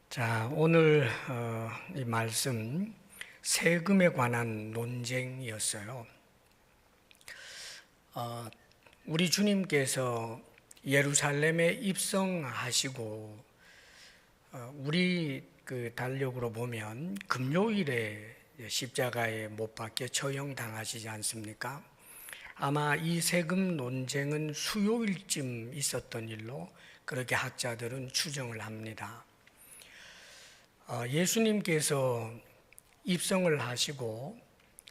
자, 오늘 이 말씀 세금에 관한 논쟁이었어요. 우리 주님께서 예루살렘에 입성하시고 우리 그 달력으로 보면 금요일에 십자가에 못 박혀 처형당하시지 않습니까? 아마 이 세금 논쟁은 수요일쯤 있었던 일로 그렇게 학자들은 추정을 합니다. 예수님께서 입성을 하시고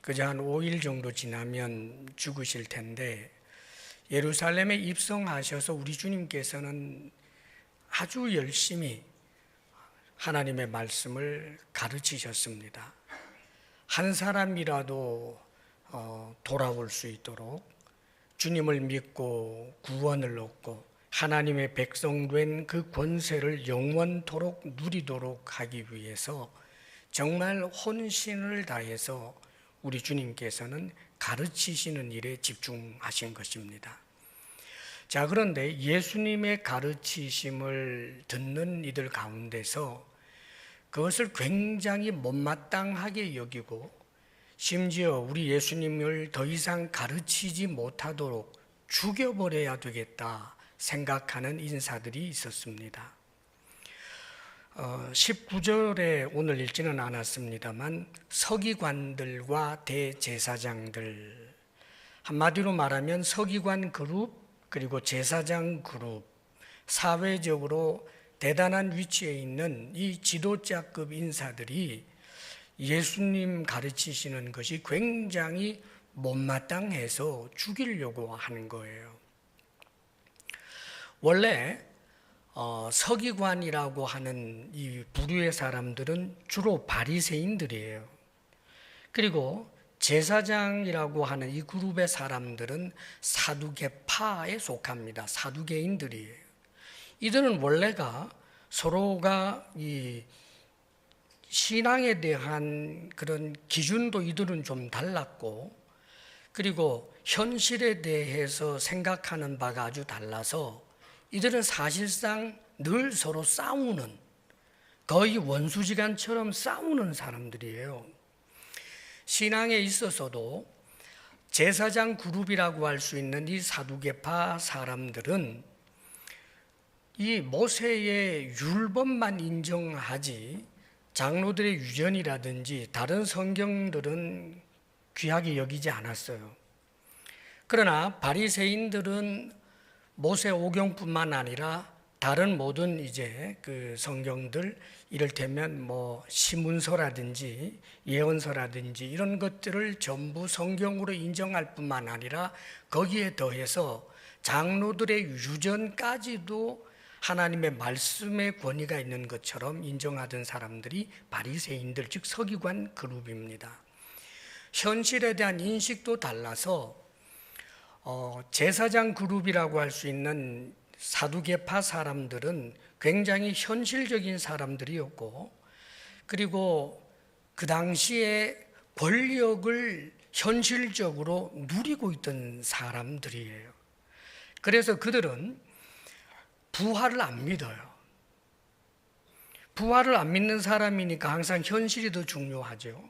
그저 한 5일 정도 지나면 죽으실 텐데, 예루살렘에 입성하셔서 우리 주님께서는 아주 열심히 하나님의 말씀을 가르치셨습니다. 한 사람이라도 돌아올 수 있도록 주님을 믿고 구원을 얻고 하나님의 백성된 그 권세를 영원토록 누리도록 하기 위해서 정말 혼신을 다해서 우리 주님께서는 가르치시는 일에 집중하신 것입니다. 자, 그런데 예수님의 가르치심을 듣는 이들 가운데서 그것을 굉장히 못마땅하게 여기고 심지어 우리 예수님을 더 이상 가르치지 못하도록 죽여버려야 되겠다 생각하는 인사들이 있었습니다. 19절에 오늘 읽지는 않았습니다만 서기관들과 대제사장들, 한마디로 말하면 서기관 그룹 그리고 제사장 그룹, 사회적으로 대단한 위치에 있는 이 지도자급 인사들이 예수님 가르치시는 것이 굉장히 못마땅해서 죽이려고 하는 거예요. 원래 서기관이라고 하는 이 부류의 사람들은 주로 바리새인들이에요. 그리고 제사장이라고 하는 이 그룹의 사람들은 사두개파에 속합니다. 사두개인들이에요. 이들은 원래가 서로가 이 신앙에 대한 그런 기준도 이들은 좀 달랐고, 그리고 현실에 대해서 생각하는 바가 아주 달라서 이들은 사실상 늘 서로 싸우는, 거의 원수지간처럼 싸우는 사람들이에요. 신앙에 있어서도 제사장 그룹이라고 할 수 있는 이 사두개파 사람들은 이 모세의 율법만 인정하지 장로들의 유전이라든지 다른 성경들은 귀하게 여기지 않았어요. 그러나 바리새인들은 모세 오경뿐만 아니라 다른 모든 이제 그 성경들, 이를테면 뭐 시문서라든지 예언서라든지 이런 것들을 전부 성경으로 인정할 뿐만 아니라 거기에 더해서 장로들의 유전까지도 하나님의 말씀의 권위가 있는 것처럼 인정하던 사람들이 바리새인들, 즉 서기관 그룹입니다. 현실에 대한 인식도 달라서 제사장 그룹이라고 할 수 있는 사두개파 사람들은 굉장히 현실적인 사람들이었고, 그리고 그 당시에 권력을 현실적으로 누리고 있던 사람들이에요. 그래서 그들은 부활을 안 믿어요. 부활을 안 믿는 사람이니까 항상 현실이 더 중요하죠.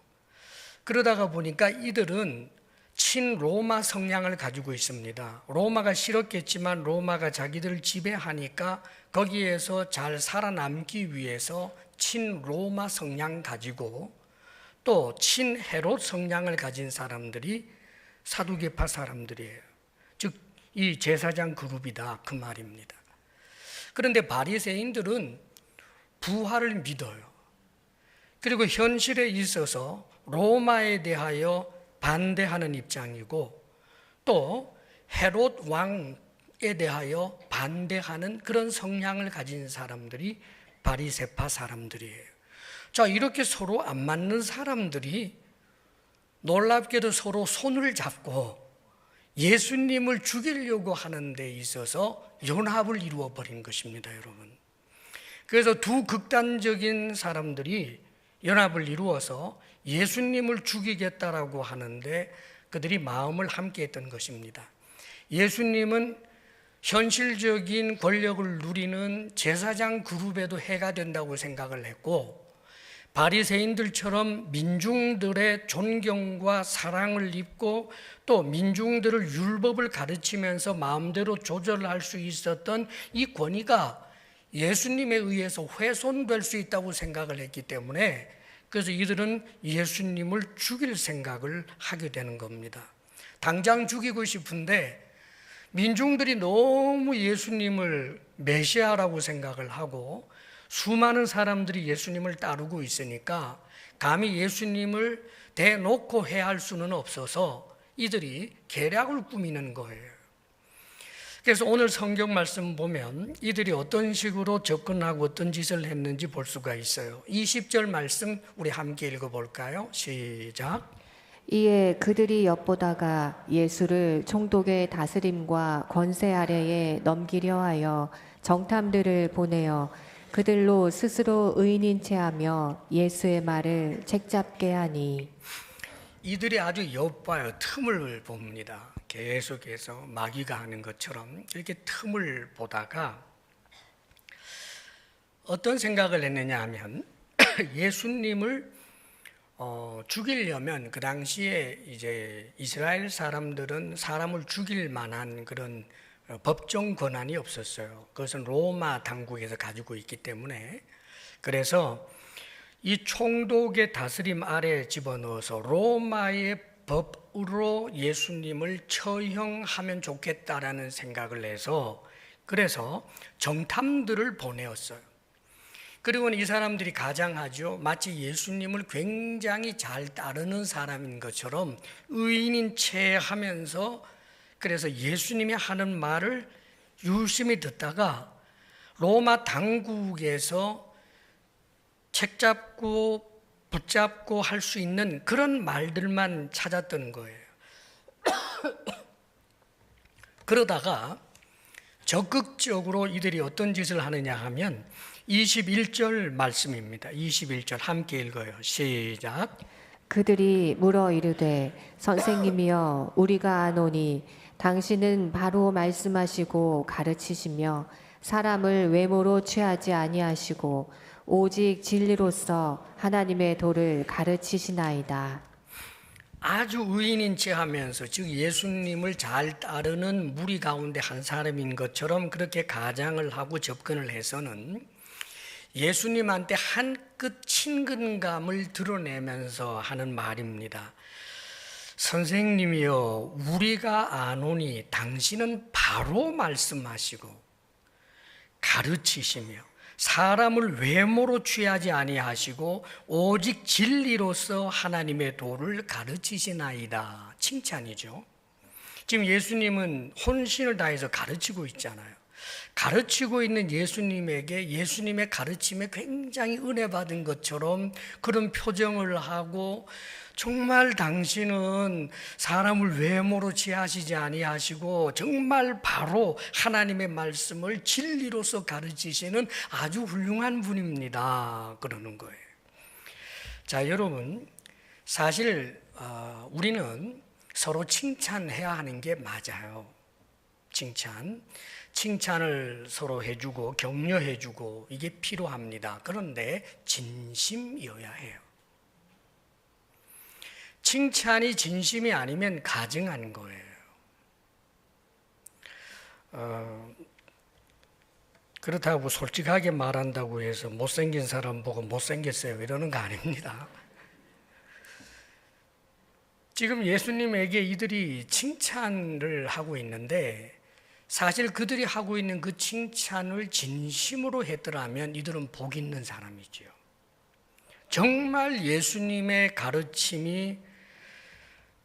그러다가 보니까 이들은 친로마 성향을 가지고 있습니다. 로마가 싫었겠지만 로마가 자기들을 지배하니까 거기에서 잘 살아남기 위해서 친로마 성향 가지고 또 친헤롯 성향을 가진 사람들이 사두개파 사람들이에요. 즉 이 제사장 그룹이다 그 말입니다. 그런데 바리새인들은 부활을 믿어요. 그리고 현실에 있어서 로마에 대하여 반대하는 입장이고, 또 헤롯 왕에 대하여 반대하는 그런 성향을 가진 사람들이 바리새파 사람들이에요. 자, 이렇게 서로 안 맞는 사람들이 놀랍게도 서로 손을 잡고 예수님을 죽이려고 하는 데 있어서 연합을 이루어 버린 것입니다, 여러분. 그래서 두 극단적인 사람들이 연합을 이루어서 예수님을 죽이겠다라고 하는데 그들이 마음을 함께 했던 것입니다. 예수님은 현실적인 권력을 누리는 제사장 그룹에도 해가 된다고 생각을 했고, 바리새인들처럼 민중들의 존경과 사랑을 입고 또 민중들을 율법을 가르치면서 마음대로 조절할 수 있었던 이 권위가 예수님에 의해서 훼손될 수 있다고 생각을 했기 때문에, 그래서 이들은 예수님을 죽일 생각을 하게 되는 겁니다. 당장 죽이고 싶은데 민중들이 너무 예수님을 메시아라고 생각을 하고 수많은 사람들이 예수님을 따르고 있으니까 감히 예수님을 대놓고 해할 수는 없어서 이들이 계략을 꾸미는 거예요. 그래서 오늘 성경 말씀 보면 이들이 어떤 식으로 접근하고 어떤 짓을 했는지 볼 수가 있어요. 20절 말씀 우리 함께 읽어볼까요? 시작. 이에 그들이 엿보다가 예수를 총독의 다스림과 권세 아래에 넘기려 하여 정탐들을 보내어 그들로 스스로 의인인 체하며 예수의 말을 책잡게 하니, 이들이 아주 엿봐요. 틈을 봅니다. 계속해서 마귀가 하는 것처럼 이렇게 틈을 보다가 어떤 생각을 했느냐 하면 예수님을 죽이려면 그 당시에 이제 이스라엘 사람들은 사람을 죽일 만한 그런 법정 권한이 없었어요. 그것은 로마 당국에서 가지고 있기 때문에, 그래서 이 총독의 다스림 아래에 집어넣어서 로마의 법으로 예수님을 처형하면 좋겠다라는 생각을 해서, 그래서 정탐들을 보내었어요. 그리고는 이 사람들이 가장하죠. 마치 예수님을 굉장히 잘 따르는 사람인 것처럼 의인인 채 하면서, 그래서 예수님이 하는 말을 유심히 듣다가 로마 당국에서 책잡고 붙잡고 할 수 있는 그런 말들만 찾았던 거예요. 그러다가 적극적으로 이들이 어떤 짓을 하느냐 하면 21절 말씀입니다. 21절 함께 읽어요. 시작. 그들이 물어 이르되 선생님이여 우리가 아노니 당신은 바로 말씀하시고 가르치시며 사람을 외모로 취하지 아니하시고 오직 진리로서 하나님의 도를 가르치시나이다. 아주 의인인 채 하면서, 즉 예수님을 잘 따르는 무리 가운데 한 사람인 것처럼 그렇게 가장을 하고 접근을 해서는 예수님한테 한 끗 친근감을 드러내면서 하는 말입니다. 선생님이여 우리가 아노니 당신은 바로 말씀하시고 가르치시며 사람을 외모로 취하지 아니하시고 오직 진리로서 하나님의 도를 가르치시나이다. 칭찬이죠. 지금 예수님은 혼신을 다해서 가르치고 있잖아요. 가르치고 있는 예수님에게 예수님의 가르침에 굉장히 은혜 받은 것처럼 그런 표정을 하고, 정말 당신은 사람을 외모로 취하시지 아니하시고 정말 바로 하나님의 말씀을 진리로서 가르치시는 아주 훌륭한 분입니다. 그러는 거예요. 자, 여러분, 사실 우리는 서로 칭찬해야 하는 게 맞아요. 칭찬을 서로 해주고 격려해주고 이게 필요합니다. 그런데 진심이어야 해요. 칭찬이 진심이 아니면 가증한 거예요. 그렇다고 솔직하게 말한다고 해서 못생긴 사람 보고 못생겼어요 이러는 거 아닙니다. 지금 예수님에게 이들이 칭찬을 하고 있는데 사실 그들이 하고 있는 그 칭찬을 진심으로 했더라면 이들은 복 있는 사람이죠. 정말 예수님의 가르침이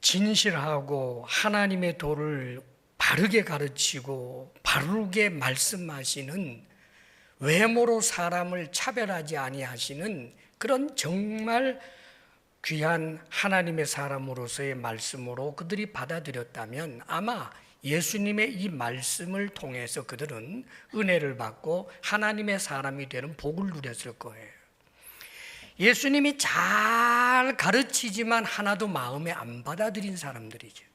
진실하고 하나님의 도를 바르게 가르치고 바르게 말씀하시는, 외모로 사람을 차별하지 아니하시는 그런 정말 귀한 하나님의 사람으로서의 말씀으로 그들이 받아들였다면 아마 예수님의 이 말씀을 통해서 그들은 은혜를 받고 하나님의 사람이 되는 복을 누렸을 거예요. 예수님이 잘 가르치지만 하나도 마음에 안 받아들인 사람들이죠.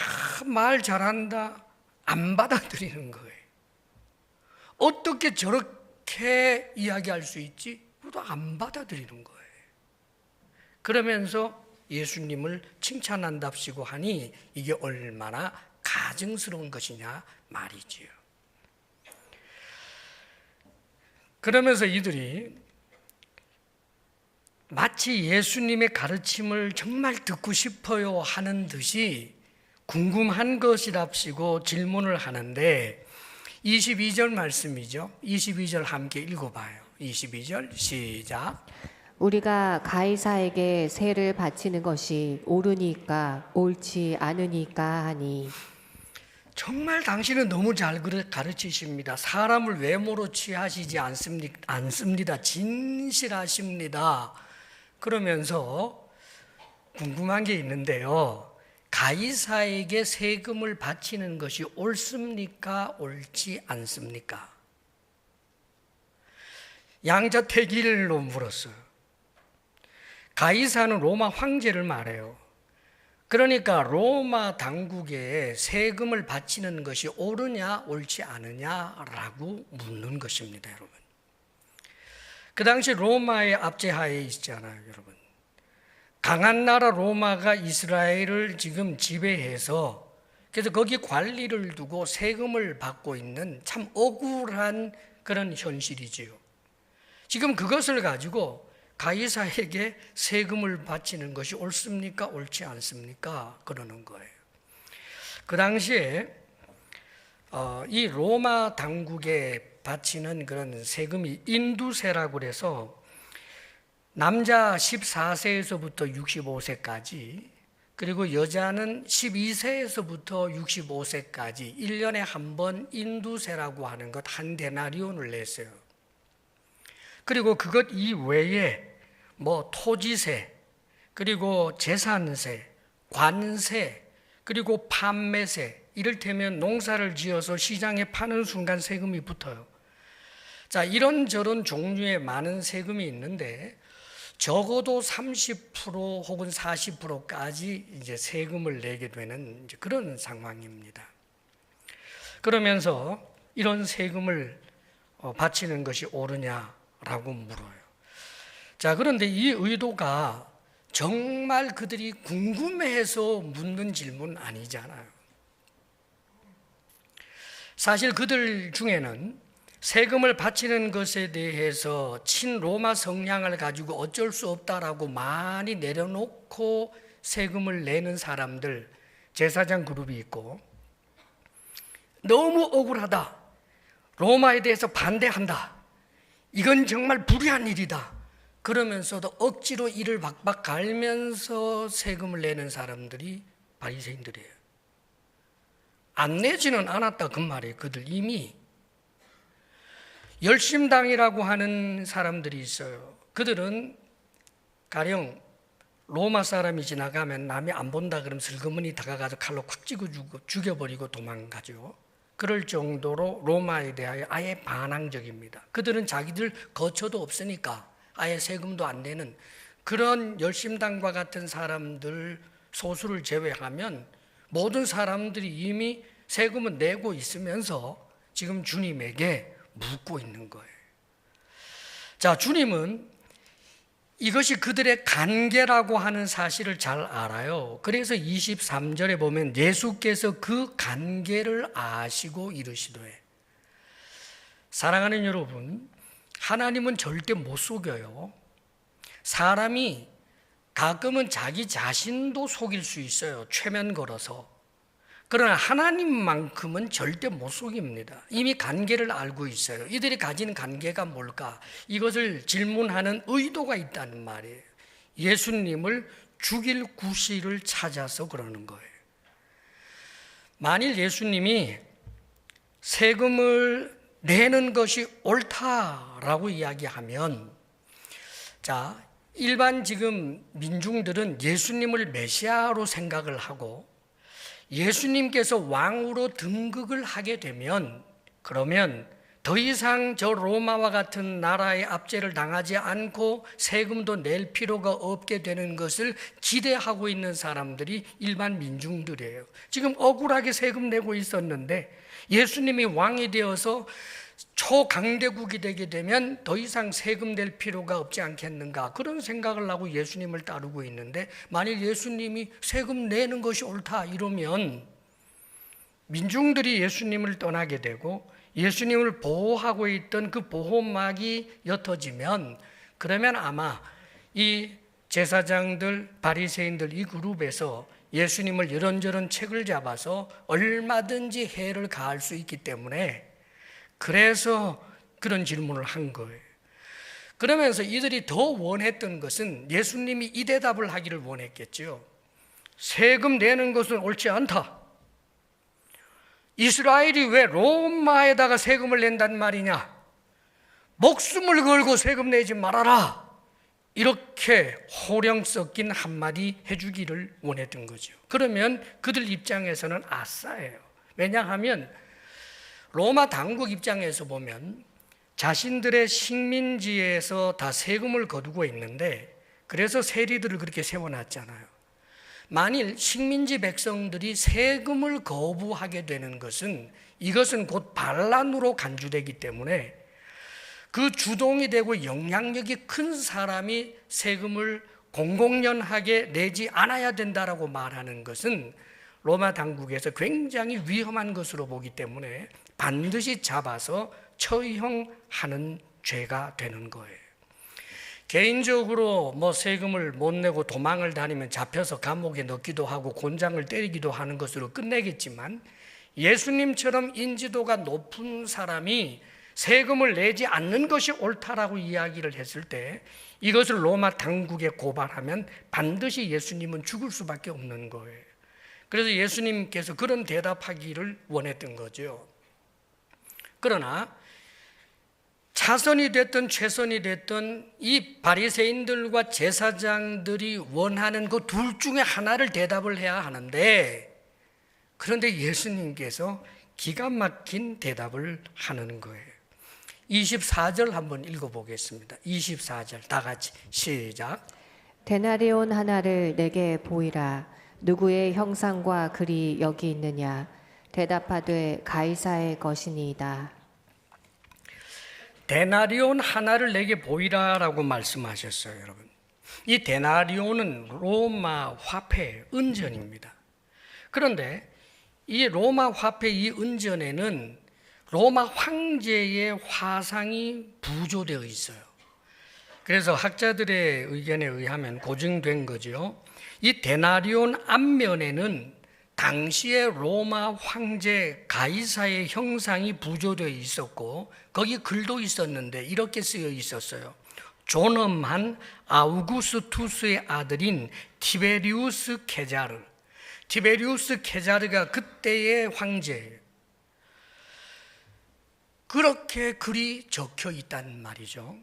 참 말 잘한다, 안 받아들이는 거예요. 어떻게 저렇게 이야기할 수 있지? 그것도 안 받아들이는 거예요. 그러면서 예수님을 칭찬한답시고 하니 이게 얼마나 가증스러운 것이냐 말이지요. 그러면서 이들이 마치 예수님의 가르침을 정말 듣고 싶어요 하는 듯이 궁금한 것이랍시고 질문을 하는데 22절 말씀이죠. 22절 함께 읽어봐요. 22절 시작. 우리가 가이사에게 세를 바치는 것이 옳으니까 옳지 않으니까 하니. 정말 당신은 너무 잘 가르치십니다. 사람을 외모로 취하시지 않습니다. 진실하십니다. 그러면서 궁금한 게 있는데요. 가이사에게 세금을 바치는 것이 옳습니까? 옳지 않습니까? 양자택일로 물었어요. 가이사는 로마 황제를 말해요. 그러니까 로마 당국에 세금을 바치는 것이 옳으냐 옳지 않으냐라고 묻는 것입니다, 여러분. 그 당시 로마의 압제하에 있잖아요, 여러분. 강한 나라 로마가 이스라엘을 지금 지배해서 그래서 거기 관리를 두고 세금을 받고 있는 참 억울한 그런 현실이지요. 지금 그것을 가지고 가이사에게 세금을 바치는 것이 옳습니까? 옳지 않습니까? 그러는 거예요. 그 당시에 이 로마 당국에 바치는 그런 세금이 인두세라고 그래서 남자 14세에서부터 65세까지 그리고 여자는 12세에서부터 65세까지 1년에 한 번 인두세라고 하는 것 한 데나리온을 냈어요. 그리고 그것 이외에 뭐 토지세, 그리고 재산세, 관세, 그리고 판매세, 이를테면 농사를 지어서 시장에 파는 순간 세금이 붙어요. 자, 이런저런 종류의 많은 세금이 있는데 적어도 30% 혹은 40%까지 이제 세금을 내게 되는 이제 그런 상황입니다. 그러면서 이런 세금을 바치는 것이 옳으냐라고 물어요. 자, 그런데 이 의도가 정말 그들이 궁금해해서 묻는 질문 아니잖아요. 사실 그들 중에는 세금을 바치는 것에 대해서 친로마 성향을 가지고 어쩔 수 없다라고 많이 내려놓고 세금을 내는 사람들, 제사장 그룹이 있고, 너무 억울하다, 로마에 대해서 반대한다, 이건 정말 불의한 일이다, 그러면서도 억지로 이를 박박 갈면서 세금을 내는 사람들이 바리새인들이에요. 안 내지는 않았다 그 말이에요. 그들 이미 열심당이라고 하는 사람들이 있어요. 그들은 가령 로마 사람이 지나가면 남이 안 본다 그러면 슬그머니 다가가서 칼로 콱 찌고 죽여버리고 도망가죠. 그럴 정도로 로마에 대하여 아예 반항적입니다. 그들은 자기들 거처도 없으니까 아예 세금도 안 내는 그런 열심당과 같은 사람들 소수를 제외하면 모든 사람들이 이미 세금을 내고 있으면서 지금 주님에게 묻고 있는 거예요. 자, 주님은 이것이 그들의 관계라고 하는 사실을 잘 알아요. 그래서 23절에 보면 예수께서 그 관계를 아시고 이르시되, 사랑하는 여러분, 하나님은 절대 못 속여요. 사람이 가끔은 자기 자신도 속일 수 있어요. 최면 걸어서. 그러나 하나님만큼은 절대 못 속입니다. 이미 관계를 알고 있어요. 이들이 가진 관계가 뭘까? 이것을 질문하는 의도가 있다는 말이에요. 예수님을 죽일 구실을 찾아서 그러는 거예요. 만일 예수님이 세금을 내는 것이 옳다라고 이야기하면, 자, 일반 지금 민중들은 예수님을 메시아로 생각을 하고 예수님께서 왕으로 등극을 하게 되면 그러면 더 이상 저 로마와 같은 나라의 압제를 당하지 않고 세금도 낼 필요가 없게 되는 것을 기대하고 있는 사람들이 일반 민중들이에요. 지금 억울하게 세금 내고 있었는데 예수님이 왕이 되어서 초강대국이 되게 되면 더 이상 세금 낼 필요가 없지 않겠는가, 그런 생각을 하고 예수님을 따르고 있는데, 만일 예수님이 세금 내는 것이 옳다 이러면 민중들이 예수님을 떠나게 되고 예수님을 보호하고 있던 그 보호막이 옅어지면, 그러면 아마 이 제사장들, 바리새인들 이 그룹에서 예수님을 이런저런 책을 잡아서 얼마든지 해를 가할 수 있기 때문에, 그래서 그런 질문을 한 거예요. 그러면서 이들이 더 원했던 것은 예수님이 이 대답을 하기를 원했겠죠. 세금 내는 것은 옳지 않다. 이스라엘이 왜 로마에다가 세금을 낸단 말이냐? 목숨을 걸고 세금 내지 말아라. 이렇게 호령 섞인 한마디 해주기를 원했던 거죠. 그러면 그들 입장에서는 아싸예요. 왜냐하면 로마 당국 입장에서 보면 자신들의 식민지에서 다 세금을 거두고 있는데, 그래서 세리들을 그렇게 세워놨잖아요. 만일 식민지 백성들이 세금을 거부하게 되는 것은, 이것은 곧 반란으로 간주되기 때문에 그 주동이 되고 영향력이 큰 사람이 세금을 공공연하게 내지 않아야 된다라고 말하는 것은 로마 당국에서 굉장히 위험한 것으로 보기 때문에 반드시 잡아서 처형하는 죄가 되는 거예요. 개인적으로 세금을 못 내고 도망을 다니면 잡혀서 감옥에 넣기도 하고 곤장을 때리기도 하는 것으로 끝내겠지만, 예수님처럼 인지도가 높은 사람이 세금을 내지 않는 것이 옳다라고 이야기를 했을 때, 이것을 로마 당국에 고발하면 반드시 예수님은 죽을 수밖에 없는 거예요. 그래서 예수님께서 그런 대답하기를 원했던 거죠. 그러나 차선이 됐든 최선이 됐든 이 바리새인들과 제사장들이 원하는 그 둘 중에 하나를 대답을 해야 하는데, 그런데 예수님께서 기가 막힌 대답을 하는 거예요. 24절 한번 읽어보겠습니다. 24절 다 같이 시작. 데나리온 하나를 내게 보이라. 누구의 형상과 글이 여기 있느냐? 대답하되 가이사의 것이니이다. 데나리온 하나를 내게 보이라라고 말씀하셨어요, 여러분. 이 데나리온은 로마 화폐 은전입니다. 그런데 이 로마 화폐 이 은전에는 로마 황제의 화상이 부조되어 있어요. 그래서 학자들의 의견에 의하면 고증된 거죠. 이 데나리온 앞면에는 당시의 로마 황제 가이사의 형상이 부조되어 있었고, 거기 글도 있었는데 이렇게 쓰여 있었어요. 존엄한 아우구스투스의 아들인 티베리우스 케자르. 티베리우스 케자르가 그때의 황제예요. 그렇게 글이 적혀 있단 말이죠.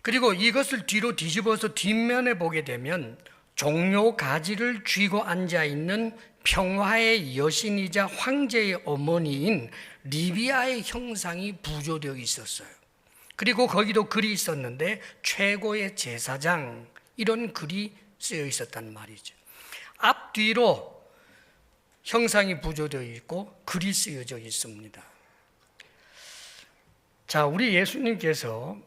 그리고 이것을 뒤로 뒤집어서 뒷면에 보게 되면 종려 가지를 쥐고 앉아있는 평화의 여신이자 황제의 어머니인 리비아의 형상이 부조되어 있었어요. 그리고 거기도 글이 있었는데 최고의 제사장, 이런 글이 쓰여 있었단 말이죠. 앞뒤로 형상이 부조되어 있고 글이 쓰여져 있습니다. 자, 우리 예수님께서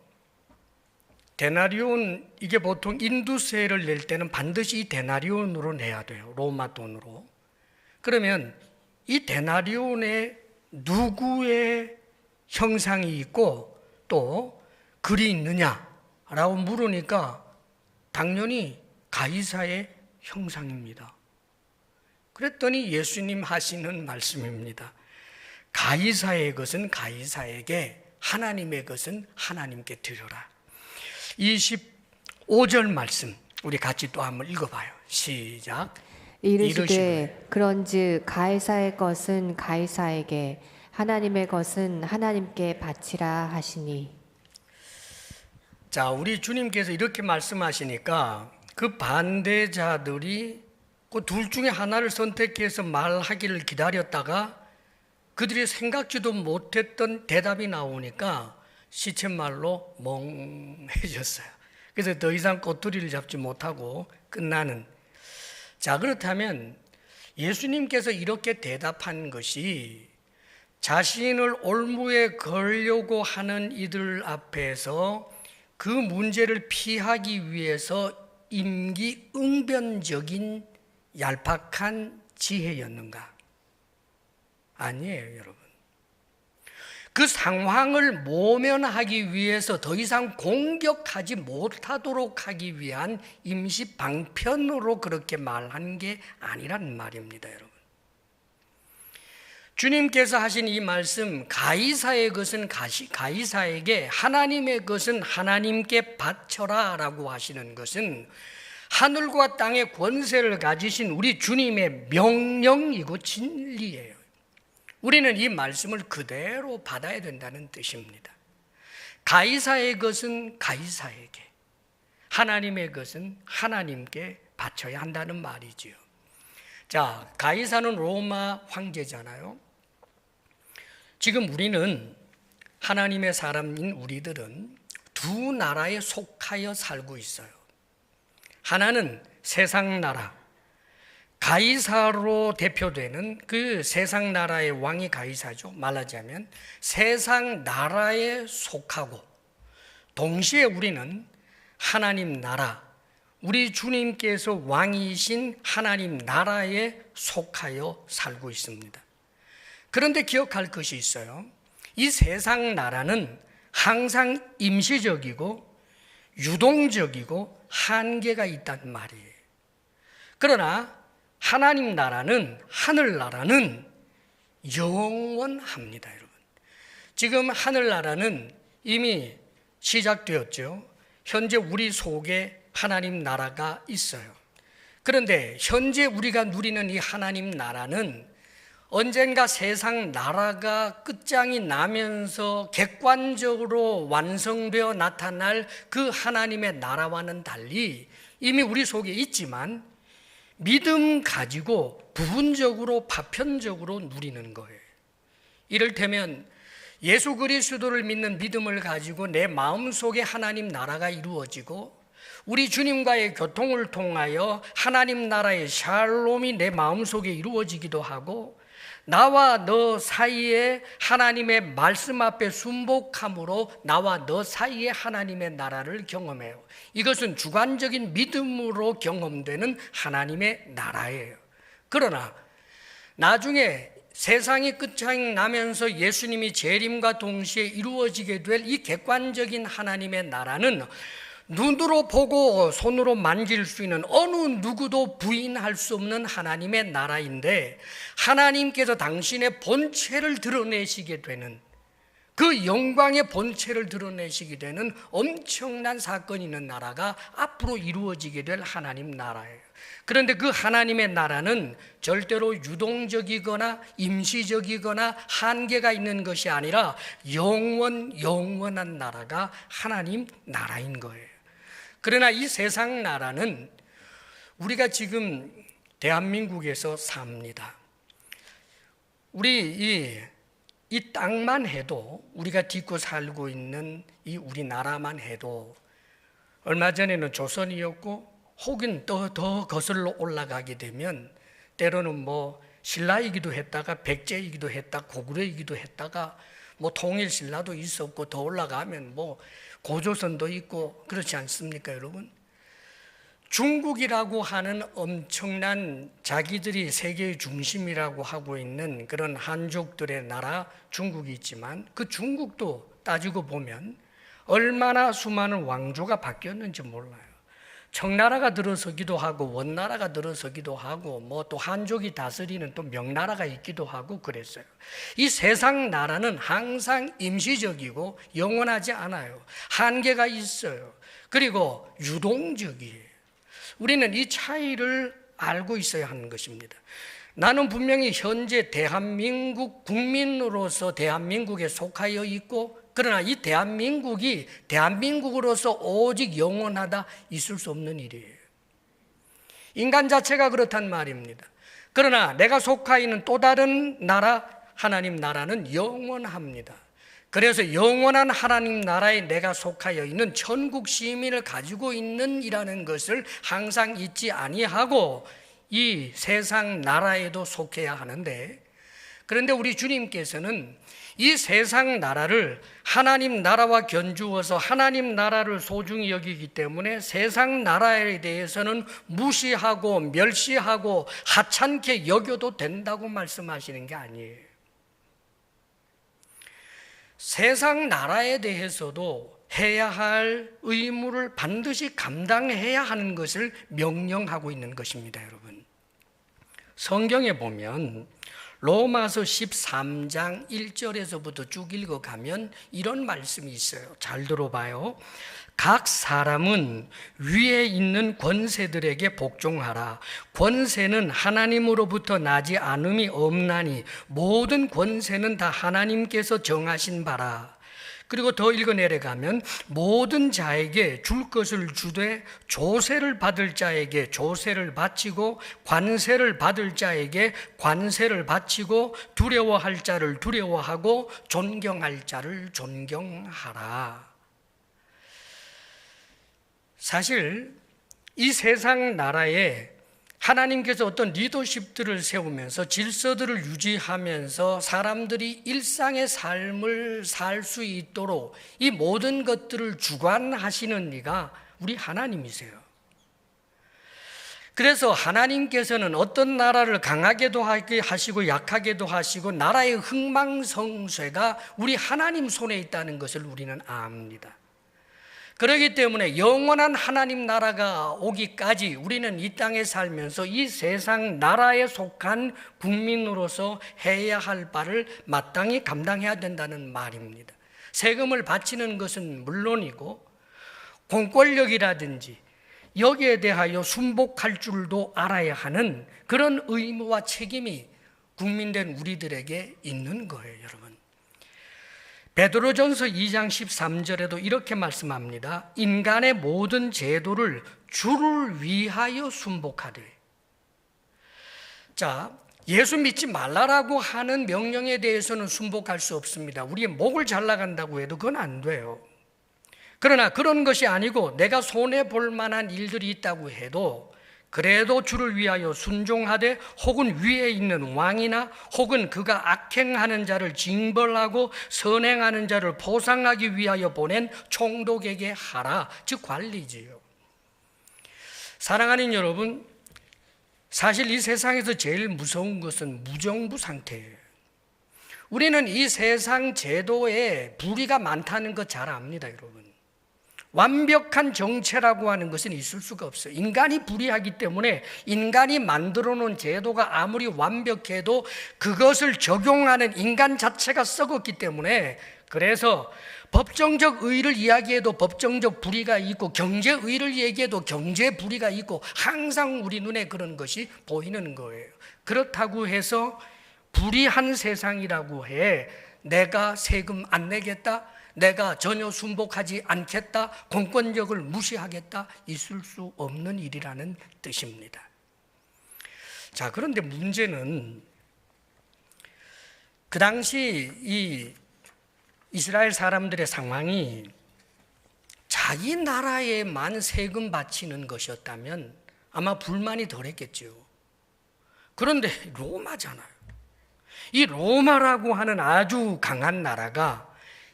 데나리온, 이게 보통 인두세를 낼 때는 반드시 이 데나리온으로 내야 돼요. 로마 돈으로. 그러면 이 데나리온에 누구의 형상이 있고 또 글이 있느냐라고 물으니까 당연히 가이사의 형상입니다. 그랬더니 예수님 하시는 말씀입니다. 가이사의 것은 가이사에게, 하나님의 것은 하나님께 드려라. 25절 말씀 우리 같이 또 한번 읽어봐요. 시작. 이르시되 그런즉 가이사의 것은 가이사에게, 하나님의 것은 하나님께 바치라 하시니. 자, 우리 주님께서 이렇게 말씀하시니까 그 반대자들이 그 둘 중에 하나를 선택해서 말하기를 기다렸다가 그들이 생각지도 못했던 대답이 나오니까 시쳇말로 멍해졌어요. 그래서 더 이상 꼬투리를 잡지 못하고 끝나는. 자, 그렇다면 예수님께서 이렇게 대답한 것이 자신을 올무에 걸려고 하는 이들 앞에서 그 문제를 피하기 위해서 임기응변적인 얄팍한 지혜였는가? 아니에요, 여러분. 그 상황을 모면하기 위해서 더 이상 공격하지 못하도록 하기 위한 임시 방편으로 그렇게 말한 게 아니란 말입니다, 여러분. 주님께서 하신 이 말씀, 가이사의 것은 가이사에게, 하나님의 것은 하나님께 바쳐라 라고 하시는 것은 하늘과 땅의 권세를 가지신 우리 주님의 명령이고 진리예요. 우리는 이 말씀을 그대로 받아야 된다는 뜻입니다. 가이사의 것은 가이사에게, 하나님의 것은 하나님께 바쳐야 한다는 말이지요. 자, 가이사는 로마 황제잖아요. 지금 우리는, 하나님의 사람인 우리들은 두 나라에 속하여 살고 있어요. 하나는 세상 나라, 가이사로 대표되는 그 세상 나라의 왕이 가이사죠. 말하자면 세상 나라에 속하고, 동시에 우리는 하나님 나라, 우리 주님께서 왕이신 하나님 나라에 속하여 살고 있습니다. 그런데 기억할 것이 있어요. 이 세상 나라는 항상 임시적이고 유동적이고 한계가 있단 말이에요. 그러나 하나님 나라는, 하늘나라는 영원합니다, 여러분. 지금 하늘나라는 이미 시작되었죠. 현재 우리 속에 하나님 나라가 있어요. 그런데 현재 우리가 누리는 이 하나님 나라는 언젠가 세상 나라가 끝장이 나면서 객관적으로 완성되어 나타날 그 하나님의 나라와는 달리 이미 우리 속에 있지만 믿음 가지고 부분적으로 파편적으로 누리는 거예요. 이를테면 예수 그리스도를 믿는 믿음을 가지고 내 마음속에 하나님 나라가 이루어지고 우리 주님과의 교통을 통하여 하나님 나라의 샬롬이 내 마음속에 이루어지기도 하고, 나와 너 사이에 하나님의 말씀 앞에 순복함으로 나와 너 사이에 하나님의 나라를 경험해요. 이것은 주관적인 믿음으로 경험되는 하나님의 나라예요. 그러나 나중에 세상이 끝장이 나면서 예수님이 재림과 동시에 이루어지게 될 이 객관적인 하나님의 나라는 눈으로 보고 손으로 만질 수 있는 어느 누구도 부인할 수 없는 하나님의 나라인데, 하나님께서 당신의 본체를 드러내시게 되는, 그 영광의 본체를 드러내시게 되는 엄청난 사건이 있는 나라가 앞으로 이루어지게 될 하나님 나라예요. 그런데 그 하나님의 나라는 절대로 유동적이거나 임시적이거나 한계가 있는 것이 아니라 영원한 나라가 하나님 나라인 거예요. 그러나 이 세상 나라는 우리가 지금 대한민국에서 삽니다. 우리 이 땅만 해도, 우리가 딛고 살고 있는 이 우리나라만 해도 얼마 전에는 조선이었고, 혹은 더 거슬러 올라가게 되면 때로는 뭐 신라이기도 했다가 백제이기도 했다, 고구려이기도 했다가 뭐 통일신라도 있었고, 더 올라가면 뭐 고조선도 있고 그렇지 않습니까, 여러분? 중국이라고 하는 엄청난, 자기들이 세계의 중심이라고 하고 있는 그런 한족들의 나라 중국이 있지만, 그 중국도 따지고 보면 얼마나 수많은 왕조가 바뀌었는지 몰라요. 청나라가 들어서기도 하고 원나라가 들어서기도 하고 뭐 또 한족이 다스리는 또 명나라가 있기도 하고 그랬어요. 이 세상 나라는 항상 임시적이고 영원하지 않아요. 한계가 있어요. 그리고 유동적이에요. 우리는 이 차이를 알고 있어야 하는 것입니다. 나는 분명히 현재 대한민국 국민으로서 대한민국에 속하여 있고, 그러나 이 대한민국이 대한민국으로서 오직 영원하다 있을 수 없는 일이에요. 인간 자체가 그렇단 말입니다. 그러나 내가 속하 있는 또 다른 나라, 하나님 나라는 영원합니다. 그래서 영원한 하나님 나라에 내가 속하여 있는 천국 시민을 가지고 있는이라는 것을 항상 잊지 아니하고 이 세상 나라에도 속해야 하는데, 그런데 우리 주님께서는 이 세상 나라를 하나님 나라와 견주어서 하나님 나라를 소중히 여기기 때문에 세상 나라에 대해서는 무시하고 멸시하고 하찮게 여겨도 된다고 말씀하시는 게 아니에요. 세상 나라에 대해서도 해야 할 의무를 반드시 감당해야 하는 것을 명령하고 있는 것입니다, 여러분. 성경에 보면 로마서 13장 1절에서부터 쭉 읽어가면 이런 말씀이 있어요. 잘 들어봐요. 각 사람은 위에 있는 권세들에게 복종하라. 권세는 하나님으로부터 나지 않음이 없나니 모든 권세는 다 하나님께서 정하신 바라. 그리고 더 읽어 내려가면 모든 자에게 줄 것을 주되 조세를 받을 자에게 조세를 바치고 관세를 받을 자에게 관세를 바치고 두려워할 자를 두려워하고 존경할 자를 존경하라. 사실 이 세상 나라에 하나님께서 어떤 리더십들을 세우면서 질서들을 유지하면서 사람들이 일상의 삶을 살 수 있도록 이 모든 것들을 주관하시는 이가 우리 하나님이세요. 그래서 하나님께서는 어떤 나라를 강하게도 하시고 약하게도 하시고 나라의 흥망성쇠가 우리 하나님 손에 있다는 것을 우리는 압니다. 그렇기 때문에 영원한 하나님 나라가 오기까지 우리는 이 땅에 살면서 이 세상 나라에 속한 국민으로서 해야 할 바를 마땅히 감당해야 된다는 말입니다. 세금을 바치는 것은 물론이고 공권력이라든지 여기에 대하여 순복할 줄도 알아야 하는 그런 의무와 책임이 국민된 우리들에게 있는 거예요, 여러분. 베드로전서 2장 13절에도 이렇게 말씀합니다. 인간의 모든 제도를 주를 위하여 순복하되. 자, 예수 믿지 말라라고 하는 명령에 대해서는 순복할 수 없습니다. 우리의 목을 잘라간다고 해도 그건 안 돼요. 그러나 그런 것이 아니고 내가 손해볼 만한 일들이 있다고 해도 그래도 주를 위하여 순종하되 혹은 위에 있는 왕이나 혹은 그가 악행하는 자를 징벌하고 선행하는 자를 보상하기 위하여 보낸 총독에게 하라. 즉 관리지요. 사랑하는 여러분, 사실 이 세상에서 제일 무서운 것은 무정부 상태예요. 우리는 이 세상 제도에 불의가 많다는 거 잘 압니다, 여러분. 완벽한 정체라고 하는 것은 있을 수가 없어요. 인간이 불의하기 때문에 인간이 만들어 놓은 제도가 아무리 완벽해도 그것을 적용하는 인간 자체가 썩었기 때문에, 그래서 법정적 의의를 이야기해도 법정적 불의가 있고 경제의의를 얘기해도 경제 불의가 있고 항상 우리 눈에 그런 것이 보이는 거예요. 그렇다고 해서 불의한 세상이라고 해 내가 세금 안 내겠다, 내가 전혀 순복하지 않겠다, 공권력을 무시하겠다, 있을 수 없는 일이라는 뜻입니다. 자, 그런데 문제는 그 당시 이 이스라엘 사람들의 상황이 자기 나라에만 세금 바치는 것이었다면 아마 불만이 덜했겠죠. 그런데 로마잖아요. 이 로마라고 하는 아주 강한 나라가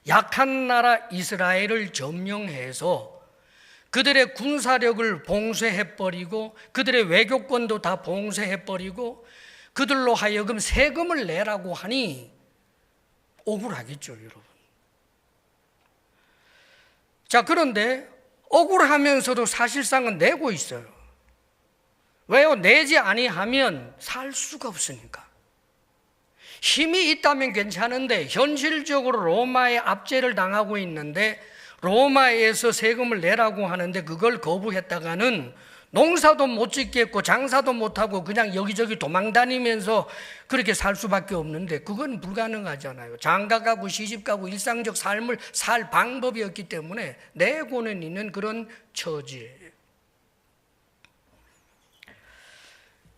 약한 나라 이스라엘을 점령해서 그들의 군사력을 봉쇄해버리고 그들의 외교권도 다 봉쇄해버리고 그들로 하여금 세금을 내라고 하니 억울하겠죠, 여러분. 자, 그런데 억울하면서도 사실상은 내고 있어요. 왜요? 내지 아니하면 살 수가 없으니까. 힘이 있다면 괜찮은데 현실적으로 로마의 압제를 당하고 있는데 로마에서 세금을 내라고 하는데 그걸 거부했다가는 농사도 못 짓겠고 장사도 못하고 그냥 여기저기 도망다니면서 그렇게 살 수밖에 없는데 그건 불가능하잖아요. 장가가고 시집가고 일상적 삶을 살 방법이 없기 때문에 내고는 있는 그런 처지예요.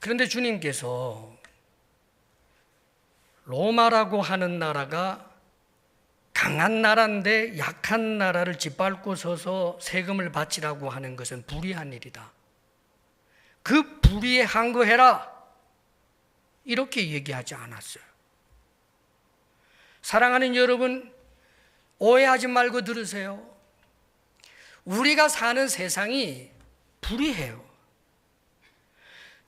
그런데 주님께서 로마라고 하는 나라가 강한 나라인데 약한 나라를 짓밟고 서서 세금을 바치라고 하는 것은 불의한 일이다. 그 불의에 항거해라. 이렇게 얘기하지 않았어요. 사랑하는 여러분, 오해하지 말고 들으세요. 우리가 사는 세상이 불의해요.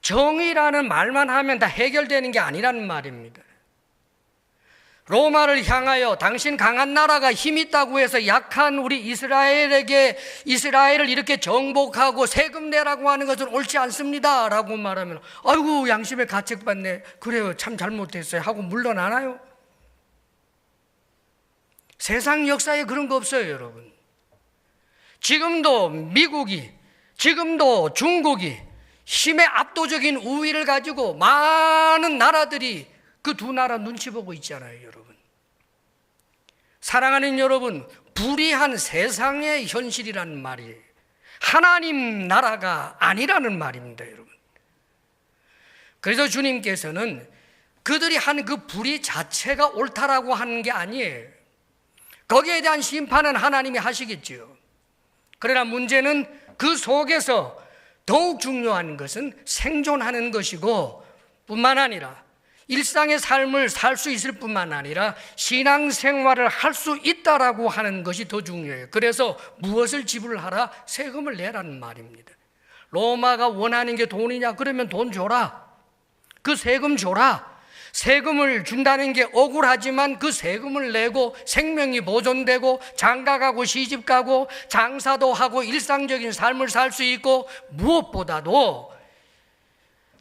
정의라는 말만 하면 다 해결되는 게 아니라는 말입니다. 로마를 향하여 당신 강한 나라가 힘 있다고 해서 약한 우리 이스라엘을 이렇게 정복하고 세금 내라고 하는 것은 옳지 않습니다 라고 말하면 아이고 양심의 가책 받네, 그래요 참 잘못했어요 하고 물러나나요? 세상 역사에 그런 거 없어요 여러분. 지금도 미국이, 지금도 중국이 힘의 압도적인 우위를 가지고 많은 나라들이 그 두 나라 눈치 보고 있잖아요 여러분. 사랑하는 여러분, 불의한 세상의 현실이라는 말이 하나님 나라가 아니라는 말입니다 여러분. 그래서 주님께서는 그들이 한 그 불의 자체가 옳다라고 하는 게 아니에요. 거기에 대한 심판은 하나님이 하시겠지요. 그러나 문제는 그 속에서 더욱 중요한 것은 생존하는 것이고, 뿐만 아니라 일상의 삶을 살 수 있을 뿐만 아니라 신앙생활을 할 수 있다라고 하는 것이 더 중요해요. 그래서 무엇을 지불하라? 세금을 내라는 말입니다. 로마가 원하는 게 돈이냐? 그러면 돈 줘라. 그 세금 줘라. 세금을 준다는 게 억울하지만 그 세금을 내고 생명이 보존되고 장가가고 시집가고 장사도 하고 일상적인 삶을 살 수 있고, 무엇보다도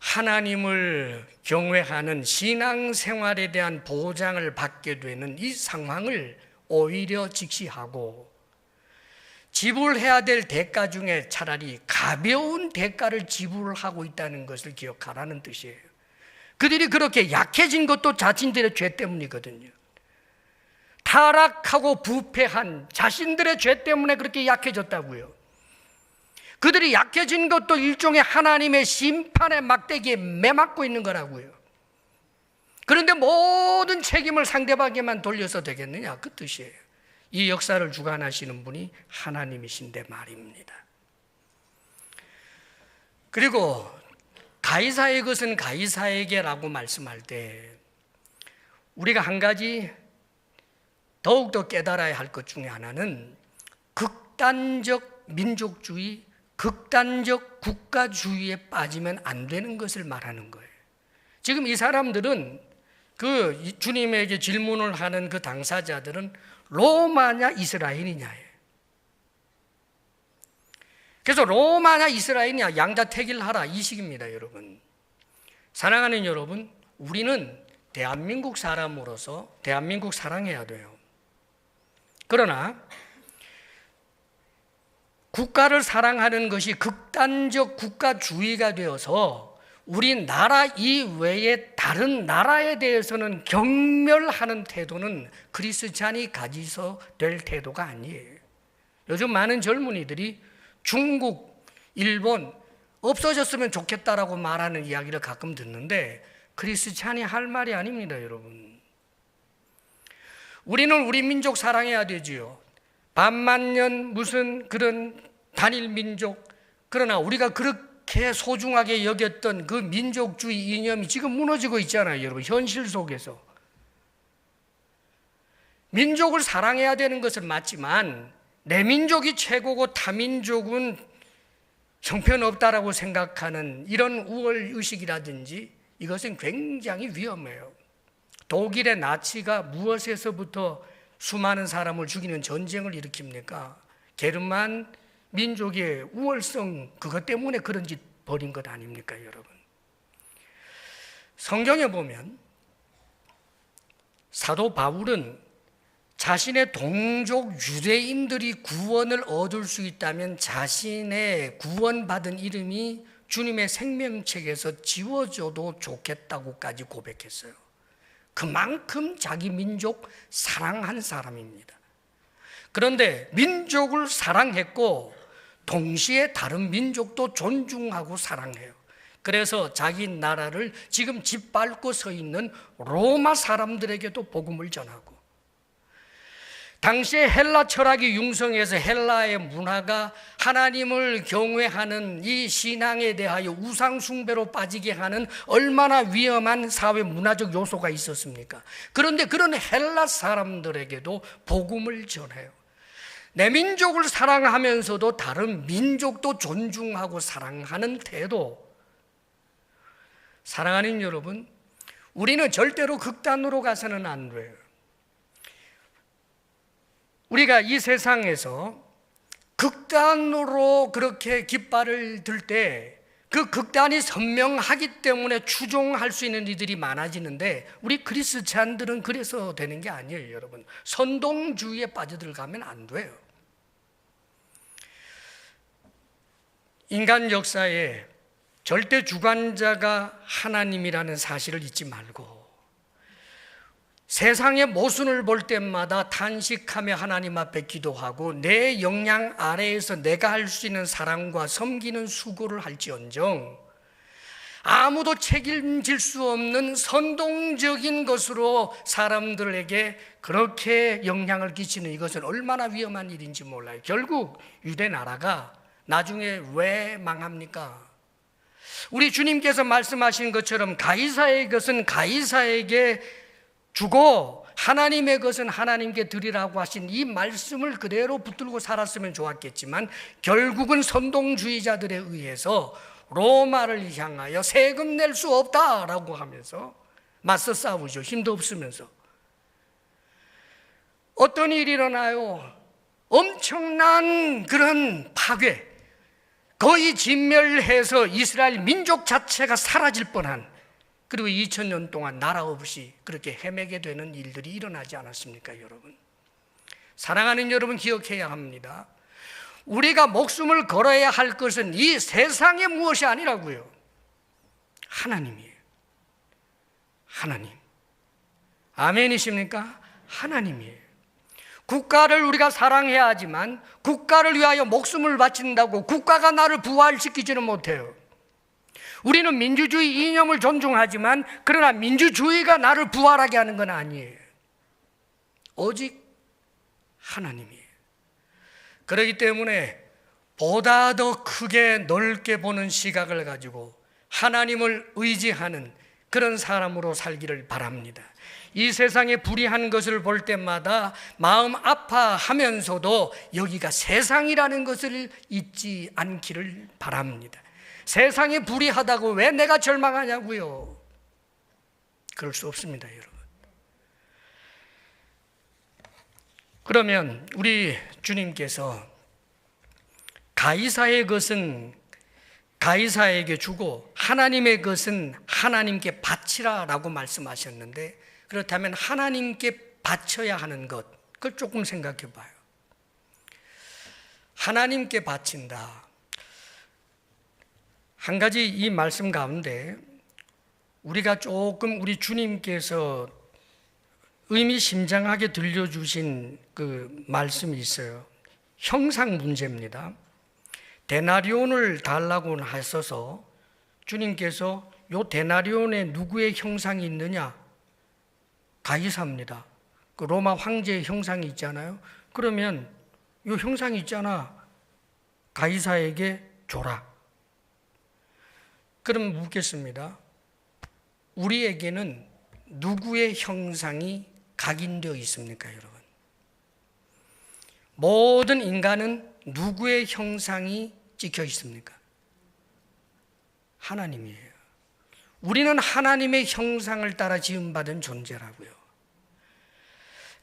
하나님을 경외하는 신앙생활에 대한 보장을 받게 되는 이 상황을 오히려 직시하고, 지불해야 될 대가 중에 차라리 가벼운 대가를 지불하고 있다는 것을 기억하라는 뜻이에요. 그들이 그렇게 약해진 것도 자신들의 죄 때문이거든요. 타락하고 부패한 자신들의 죄 때문에 그렇게 약해졌다고요. 그들이 약해진 것도 일종의 하나님의 심판의 막대기에 매맞고 있는 거라고요. 그런데 모든 책임을 상대방에게만 돌려서 되겠느냐, 그 뜻이에요. 이 역사를 주관하시는 분이 하나님이신데 말입니다. 그리고 가이사의 것은 가이사에게라고 말씀할 때 우리가 한 가지 더욱더 깨달아야 할 것 중에 하나는 극단적 민족주의, 극단적 국가주의에 빠지면 안 되는 것을 말하는 거예요. 지금 이 사람들은 그 주님에게 질문을 하는 그 당사자들은 로마냐 이스라엘이냐예요. 그래서 로마냐 이스라엘이냐 양자택일하라 이 식입니다 여러분. 사랑하는 여러분, 우리는 대한민국 사람으로서 대한민국 사랑해야 돼요. 그러나 국가를 사랑하는 것이 극단적 국가주의가 되어서 우리나라 이외의 다른 나라에 대해서는 경멸하는 태도는 크리스찬이 가지서 될 태도가 아니에요. 요즘 많은 젊은이들이 중국, 일본 없어졌으면 좋겠다라고 말하는 이야기를 가끔 듣는데 크리스찬이 할 말이 아닙니다 여러분. 우리는 우리 민족 사랑해야 되지요. 반만년 무슨 그런 단일 민족, 그러나 우리가 그렇게 소중하게 여겼던 그 민족주의 이념이 지금 무너지고 있잖아요 여러분. 현실 속에서 민족을 사랑해야 되는 것은 맞지만 내 민족이 최고고 타민족은 형편없다라고 생각하는 이런 우월의식이라든지 이것은 굉장히 위험해요. 독일의 나치가 무엇에서부터 수많은 사람을 죽이는 전쟁을 일으킵니까? 게르만 민족의 우월성, 그것 때문에 그런 짓 벌인 것 아닙니까 여러분? 성경에 보면 사도 바울은 자신의 동족 유대인들이 구원을 얻을 수 있다면 자신의 구원받은 이름이 주님의 생명책에서 지워져도 좋겠다고까지 고백했어요. 그만큼 자기 민족 사랑한 사람입니다. 그런데 민족을 사랑했고 동시에 다른 민족도 존중하고 사랑해요. 그래서 자기 나라를 지금 짓밟고 서 있는 로마 사람들에게도 복음을 전하고, 당시에 헬라 철학이 융성해서 헬라의 문화가 하나님을 경외하는 이 신앙에 대하여 우상 숭배로 빠지게 하는 얼마나 위험한 사회 문화적 요소가 있었습니까? 그런데 그런 헬라 사람들에게도 복음을 전해요. 내 민족을 사랑하면서도 다른 민족도 존중하고 사랑하는 태도. 사랑하는 여러분, 우리는 절대로 극단으로 가서는 안 돼요. 우리가 이 세상에서 극단으로 그렇게 깃발을 들 때 그 극단이 선명하기 때문에 추종할 수 있는 이들이 많아지는데, 우리 그리스찬들은 그래서 되는 게 아니에요, 여러분. 선동주의에 빠져들어가면 안 돼요. 인간 역사에 절대 주관자가 하나님이라는 사실을 잊지 말고, 세상의 모순을 볼 때마다 탄식하며 하나님 앞에 기도하고 내 역량 아래에서 내가 할 수 있는 사랑과 섬기는 수고를 할지언정, 아무도 책임질 수 없는 선동적인 것으로 사람들에게 그렇게 영향을 끼치는 이것은 얼마나 위험한 일인지 몰라요. 결국 유대 나라가 나중에 왜 망합니까? 우리 주님께서 말씀하신 것처럼 가이사의 것은 가이사에게 주고 하나님의 것은 하나님께 드리라고 하신 이 말씀을 그대로 붙들고 살았으면 좋았겠지만, 결국은 선동주의자들에 의해서 로마를 향하여 세금 낼 수 없다라고 하면서 맞서 싸우죠. 힘도 없으면서. 어떤 일이 일어나요? 엄청난 그런 파괴, 거의 진멸해서 이스라엘 민족 자체가 사라질 뻔한, 그리고 2000년 동안 나라 없이 그렇게 헤매게 되는 일들이 일어나지 않았습니까, 여러분? 사랑하는 여러분, 기억해야 합니다. 우리가 목숨을 걸어야 할 것은 이 세상의 무엇이 아니라고요. 하나님이에요. 하나님. 아멘이십니까? 하나님이에요. 국가를 우리가 사랑해야 하지만 국가를 위하여 목숨을 바친다고 국가가 나를 부활시키지는 못해요. 우리는 민주주의 이념을 존중하지만 그러나 민주주의가 나를 부활하게 하는 건 아니에요. 오직 하나님이에요. 그렇기 때문에 보다 더 크게 넓게 보는 시각을 가지고 하나님을 의지하는 그런 사람으로 살기를 바랍니다. 이 세상에 불의한 것을 볼 때마다 마음 아파하면서도 여기가 세상이라는 것을 잊지 않기를 바랍니다. 세상이 불의하다고 왜 내가 절망하냐고요? 그럴 수 없습니다, 여러분. 그러면 우리 주님께서 가이사의 것은 가이사에게 주고 하나님의 것은 하나님께 바치라라고 말씀하셨는데, 그렇다면 하나님께 바쳐야 하는 것, 그걸 조금 생각해 봐요. 하나님께 바친다. 한 가지 이 말씀 가운데 우리가 조금 우리 주님께서 의미심장하게 들려주신 그 말씀이 있어요. 형상 문제입니다. 데나리온을 달라고 하셔서 주님께서 요 데나리온에 누구의 형상이 있느냐? 가이사입니다. 그 로마 황제의 형상이 있잖아요. 그러면 요 형상이 있잖아. 가이사에게 줘라. 그럼 묻겠습니다. 우리에게는 누구의 형상이 각인되어 있습니까, 여러분? 모든 인간은 누구의 형상이 찍혀 있습니까? 하나님이에요. 우리는 하나님의 형상을 따라 지음받은 존재라고요.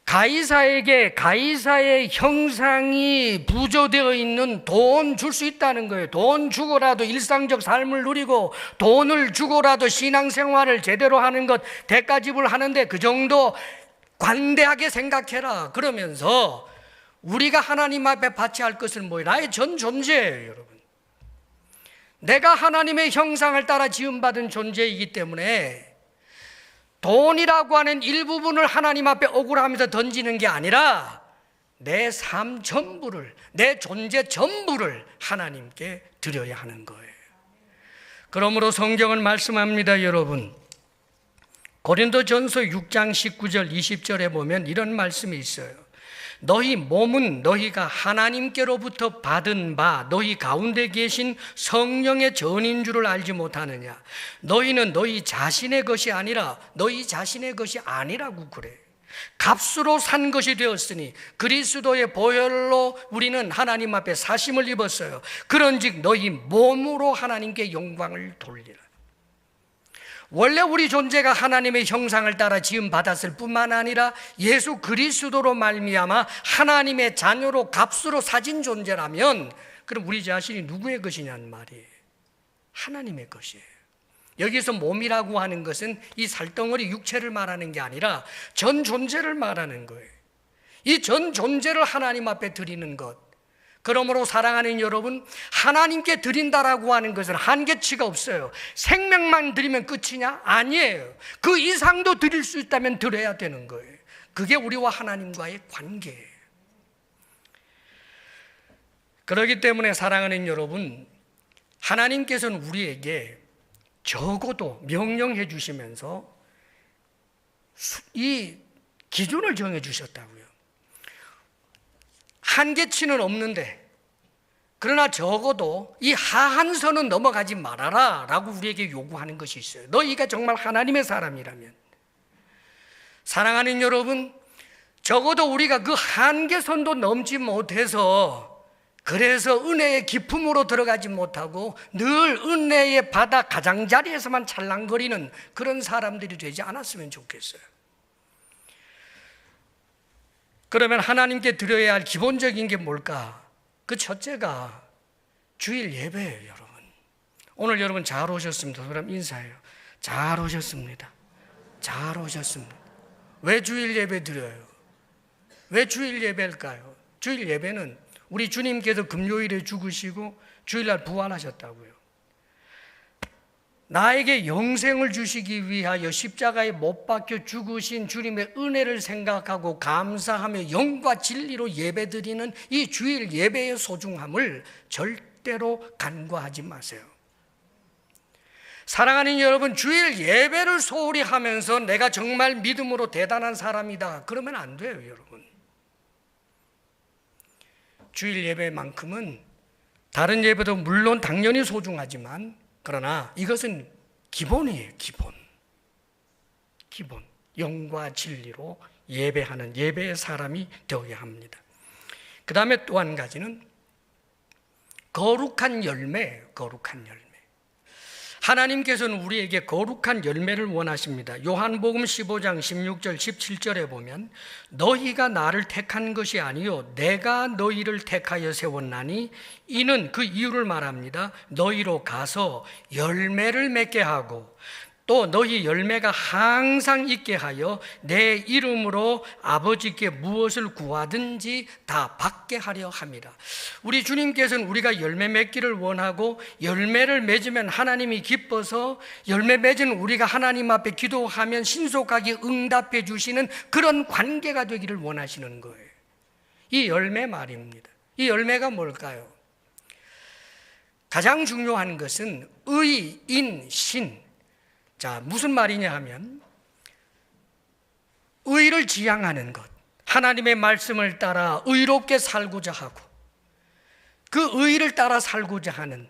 가이사에게 가이사의 형상이 부조되어 있는 돈 줄 수 있다는 거예요. 돈 주고라도 일상적 삶을 누리고 돈을 주고라도 신앙생활을 제대로 하는 것, 대가집을 하는데 그 정도 관대하게 생각해라. 그러면서 우리가 하나님 앞에 바쳐야 할 것은 뭐예요? 나의 전 존재예요, 여러분. 내가 하나님의 형상을 따라 지음받은 존재이기 때문에 돈이라고 하는 일부분을 하나님 앞에 억울하면서 던지는 게 아니라 내 삶 전부를, 내 존재 전부를 하나님께 드려야 하는 거예요. 그러므로 성경은 말씀합니다, 여러분. 고린도전서 6장 19절 20절에 보면 이런 말씀이 있어요. 너희 몸은 너희가 하나님께로부터 받은 바 너희 가운데 계신 성령의 전인 줄을 알지 못하느냐. 너희는 너희 자신의 것이 아니라 너희 자신의 것이 아니라고 그래. 값으로 산 것이 되었으니 그리스도의 보혈로 우리는 하나님 앞에 사심을 입었어요. 그런즉 너희 몸으로 하나님께 영광을 돌리라. 원래 우리 존재가 하나님의 형상을 따라 지음 받았을 뿐만 아니라 예수 그리스도로 말미암아 하나님의 자녀로 값으로 사진 존재라면 그럼 우리 자신이 누구의 것이냐는 말이에요. 하나님의 것이에요. 여기서 몸이라고 하는 것은 이 살덩어리 육체를 말하는 게 아니라 전 존재를 말하는 거예요. 이 전 존재를 하나님 앞에 드리는 것. 그러므로 사랑하는 여러분, 하나님께 드린다라고 하는 것은 한계치가 없어요. 생명만 드리면 끝이냐? 아니에요. 그 이상도 드릴 수 있다면 드려야 되는 거예요. 그게 우리와 하나님과의 관계예요. 그렇기 때문에 사랑하는 여러분, 하나님께서는 우리에게 적어도 명령해 주시면서 이 기준을 정해 주셨다고요. 한계치는 없는데 그러나 적어도 이 하한선은 넘어가지 말아라 라고 우리에게 요구하는 것이 있어요. 너희가 정말 하나님의 사람이라면. 사랑하는 여러분, 적어도 우리가 그 한계선도 넘지 못해서 그래서 은혜의 깊음으로 들어가지 못하고 늘 은혜의 바다 가장자리에서만 찰랑거리는 그런 사람들이 되지 않았으면 좋겠어요. 그러면 하나님께 드려야 할 기본적인 게 뭘까? 그 첫째가 주일 예배예요, 여러분. 오늘 여러분 잘 오셨습니다. 그럼 인사해요. 잘 오셨습니다. 잘 오셨습니다. 왜 주일 예배 드려요? 왜 주일 예배일까요? 주일 예배는 우리 주님께서 금요일에 죽으시고 주일날 부활하셨다고요. 나에게 영생을 주시기 위하여 십자가에 못 박혀 죽으신 주님의 은혜를 생각하고 감사하며 영과 진리로 예배드리는 이 주일 예배의 소중함을 절대로 간과하지 마세요. 사랑하는 여러분, 주일 예배를 소홀히 하면서 내가 정말 믿음으로 대단한 사람이다 그러면 안 돼요, 여러분. 주일 예배만큼은 다른 예배도 물론 당연히 소중하지만 그러나 이것은 기본이에요. 기본. 영과 진리로 예배하는 예배의 사람이 되어야 합니다. 그 다음에 또 한 가지는 거룩한 열매. 하나님께서는 우리에게 거룩한 열매를 원하십니다. 요한복음 15장 16절 17절에 보면 너희가 나를 택한 것이 아니요 내가 너희를 택하여 세웠나니 이는 그 이유를 말합니다. 너희로 가서 열매를 맺게 하고 또 너희 열매가 항상 있게 하여 내 이름으로 아버지께 무엇을 구하든지 다 받게 하려 함이라. 우리 주님께서는 우리가 열매 맺기를 원하고 열매를 맺으면 하나님이 기뻐서 열매 맺은 우리가 하나님 앞에 기도하면 신속하게 응답해 주시는 그런 관계가 되기를 원하시는 거예요. 이 열매 말입니다. 이 열매가 뭘까요? 가장 중요한 것은 의, 인, 신. 자, 무슨 말이냐 하면 의를 지향하는 것, 하나님의 말씀을 따라 의롭게 살고자 하고 그 의를 따라 살고자 하는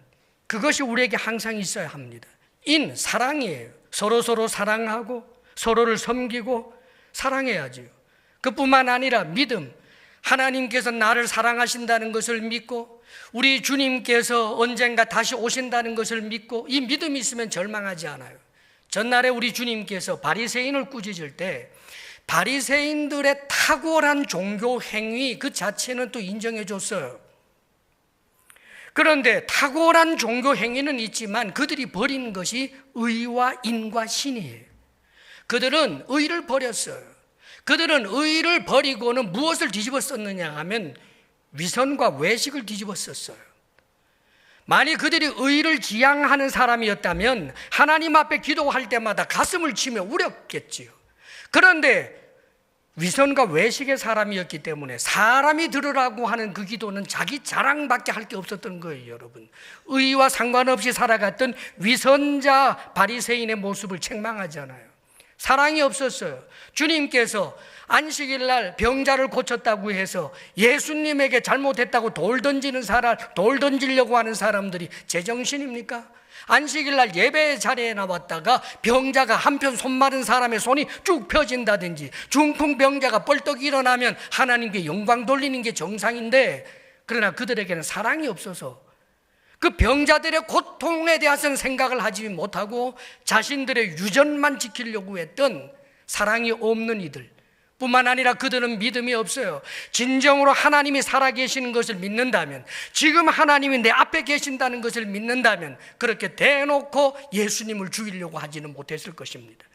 그것이 우리에게 항상 있어야 합니다. 인, 사랑이에요. 서로 사랑하고 서로를 섬기고 사랑해야지요. 그뿐만 아니라 믿음, 하나님께서 나를 사랑하신다는 것을 믿고 우리 주님께서 언젠가 다시 오신다는 것을 믿고 이 믿음이 있으면 절망하지 않아요. 전날에 우리 주님께서 바리새인을 꾸짖을 때 바리새인들의 탁월한 종교 행위 그 자체는 또 인정해 줬어요. 그런데 탁월한 종교 행위는 있지만 그들이 버린 것이 의와 인과 신이에요. 그들은 의를 버렸어요. 그들은 의를 버리고는 무엇을 뒤집어 썼느냐 하면 위선과 외식을 뒤집어 썼어요. 만약 그들이 의를 지향하는 사람이었다면 하나님 앞에 기도할 때마다 가슴을 치며 울었겠지요. 그런데 위선과 외식의 사람이었기 때문에 사람이 들으라고 하는 그 기도는 자기 자랑밖에 할 게 없었던 거예요, 여러분. 의와 상관없이 살아갔던 위선자 바리새인의 모습을 책망하잖아요. 사랑이 없었어요. 주님께서 안식일 날 병자를 고쳤다고 해서 예수님에게 잘못했다고 돌 던지려고 하는 사람들이 제정신입니까? 안식일 날 예배 자리에 나왔다가 병자가 한편 손 마른 사람의 손이 쭉 펴진다든지 중풍 병자가 뻘떡 일어나면 하나님께 영광 돌리는 게 정상인데, 그러나 그들에게는 사랑이 없어서 그 병자들의 고통에 대해서는 생각을 하지 못하고 자신들의 유전만 지키려고 했던 사랑이 없는 이들 뿐만 아니라 그들은 믿음이 없어요. 진정으로 하나님이 살아계시는 것을 믿는다면, 지금 하나님이 내 앞에 계신다는 것을 믿는다면 그렇게 대놓고 예수님을 죽이려고 하지는 못했을 것입니다.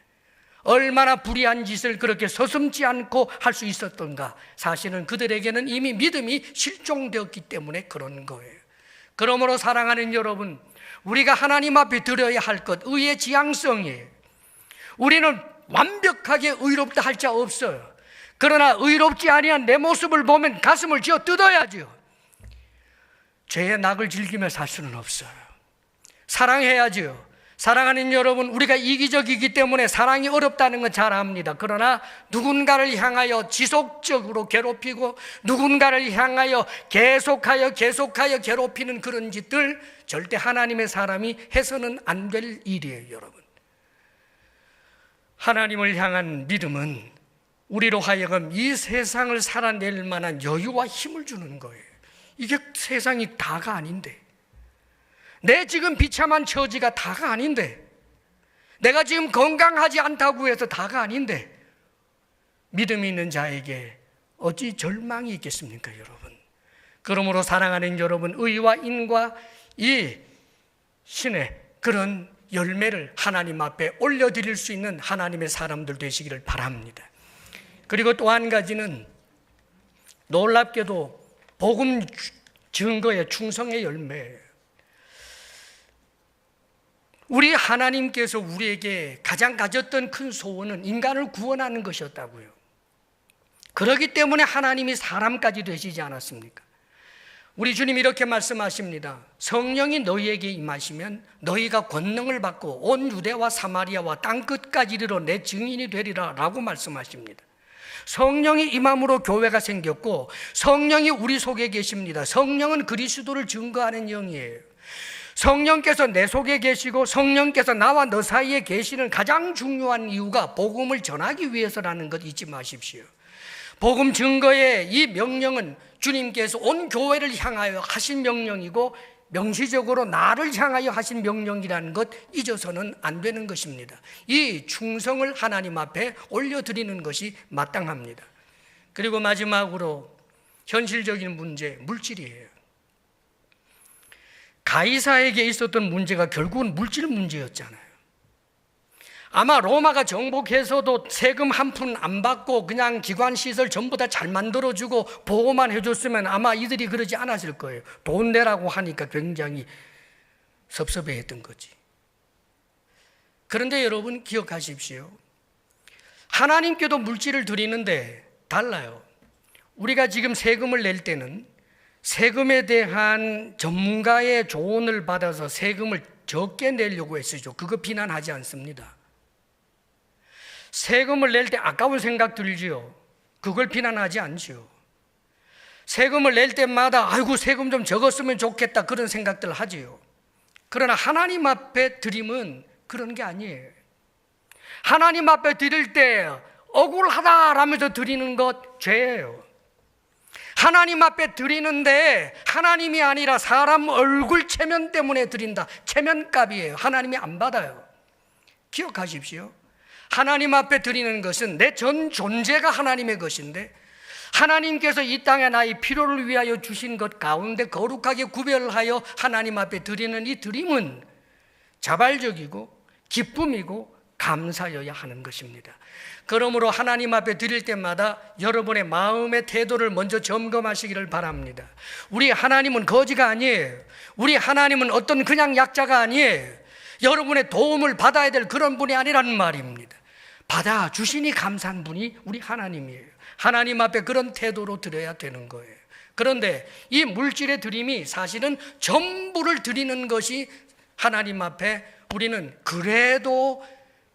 얼마나 불의한 짓을 그렇게 서슴지 않고 할 수 있었던가. 사실은 그들에게는 이미 믿음이 실종되었기 때문에 그런 거예요. 그러므로 사랑하는 여러분, 우리가 하나님 앞에 드려야 할 것, 의의 지향성이에요. 우리는 완벽하게 의롭다 할 자 없어요. 그러나 의롭지 아니한 내 모습을 보면 가슴을 쥐어 뜯어야죠. 죄의 낙을 즐기며 살 수는 없어요. 사랑해야죠. 사랑하는 여러분, 우리가 이기적이기 때문에 사랑이 어렵다는 건 잘 압니다. 그러나 누군가를 향하여 지속적으로 괴롭히고 누군가를 향하여 계속하여 괴롭히는 그런 짓들 절대 하나님의 사람이 해서는 안 될 일이에요, 여러분. 하나님을 향한 믿음은 우리로 하여금 이 세상을 살아낼 만한 여유와 힘을 주는 거예요. 이게 세상이 다가 아닌데, 내 지금 비참한 처지가 다가 아닌데, 내가 지금 건강하지 않다고 해서 다가 아닌데, 믿음이 있는 자에게 어찌 절망이 있겠습니까, 여러분? 그러므로 사랑하는 여러분, 의와 인과 이 신의 그런 열매를 하나님 앞에 올려드릴 수 있는 하나님의 사람들 되시기를 바랍니다. 그리고 또 한 가지는 놀랍게도 복음 증거의 충성의 열매예요. 우리 하나님께서 우리에게 가장 가졌던 큰 소원은 인간을 구원하는 것이었다고요. 그렇기 때문에 하나님이 사람까지 되시지 않았습니까? 우리 주님이 이렇게 말씀하십니다. 성령이 너희에게 임하시면 너희가 권능을 받고 온 유대와 사마리아와 땅끝까지 이르러 내 증인이 되리라 라고 말씀하십니다. 성령이 임함으로 교회가 생겼고 성령이 우리 속에 계십니다. 성령은 그리스도를 증거하는 영이에요. 성령께서 내 속에 계시고 성령께서 나와 너 사이에 계시는 가장 중요한 이유가 복음을 전하기 위해서라는 것 잊지 마십시오. 복음 증거의 이 명령은 주님께서 온 교회를 향하여 하신 명령이고 명시적으로 나를 향하여 하신 명령이라는 것 잊어서는 안 되는 것입니다. 이 충성을 하나님 앞에 올려드리는 것이 마땅합니다. 그리고 마지막으로 현실적인 문제, 물질이에요. 가이사에게 있었던 문제가 결국은 물질 문제였잖아요. 아마 로마가 정복해서도 세금 한 푼 안 받고 그냥 기관시설 전부 다 잘 만들어주고 보호만 해줬으면 아마 이들이 그러지 않았을 거예요. 돈 내라고 하니까 굉장히 섭섭해했던 거지. 그런데 여러분 기억하십시오. 하나님께도 물질을 드리는데 달라요. 우리가 지금 세금을 낼 때는 세금에 대한 전문가의 조언을 받아서 세금을 적게 내려고 했었죠. 그거 비난하지 않습니다. 세금을 낼 때 아까운 생각 들지요. 그걸 비난하지 않죠. 세금을 낼 때마다 아이고 세금 좀 적었으면 좋겠다 그런 생각들 하지요. 그러나 하나님 앞에 드림은 그런 게 아니에요. 하나님 앞에 드릴 때 억울하다라면서 드리는 것 죄예요. 하나님 앞에 드리는데 하나님이 아니라 사람 얼굴 체면 때문에 드린다. 체면값이에요. 하나님이 안 받아요. 기억하십시오. 하나님 앞에 드리는 것은 내 전 존재가 하나님의 것인데 하나님께서 이 땅에 나의 필요를 위하여 주신 것 가운데 거룩하게 구별하여 하나님 앞에 드리는 이 드림은 자발적이고 기쁨이고 감사여야 하는 것입니다. 그러므로 하나님 앞에 드릴 때마다 여러분의 마음의 태도를 먼저 점검하시기를 바랍니다. 우리 하나님은 거지가 아니에요. 우리 하나님은 어떤 그냥 약자가 아니에요. 여러분의 도움을 받아야 될 그런 분이 아니라는 말입니다. 받아주시니 감사한 분이 우리 하나님이에요. 하나님 앞에 그런 태도로 드려야 되는 거예요. 그런데 이 물질의 드림이 사실은 전부를 드리는 것이 하나님 앞에 우리는 그래도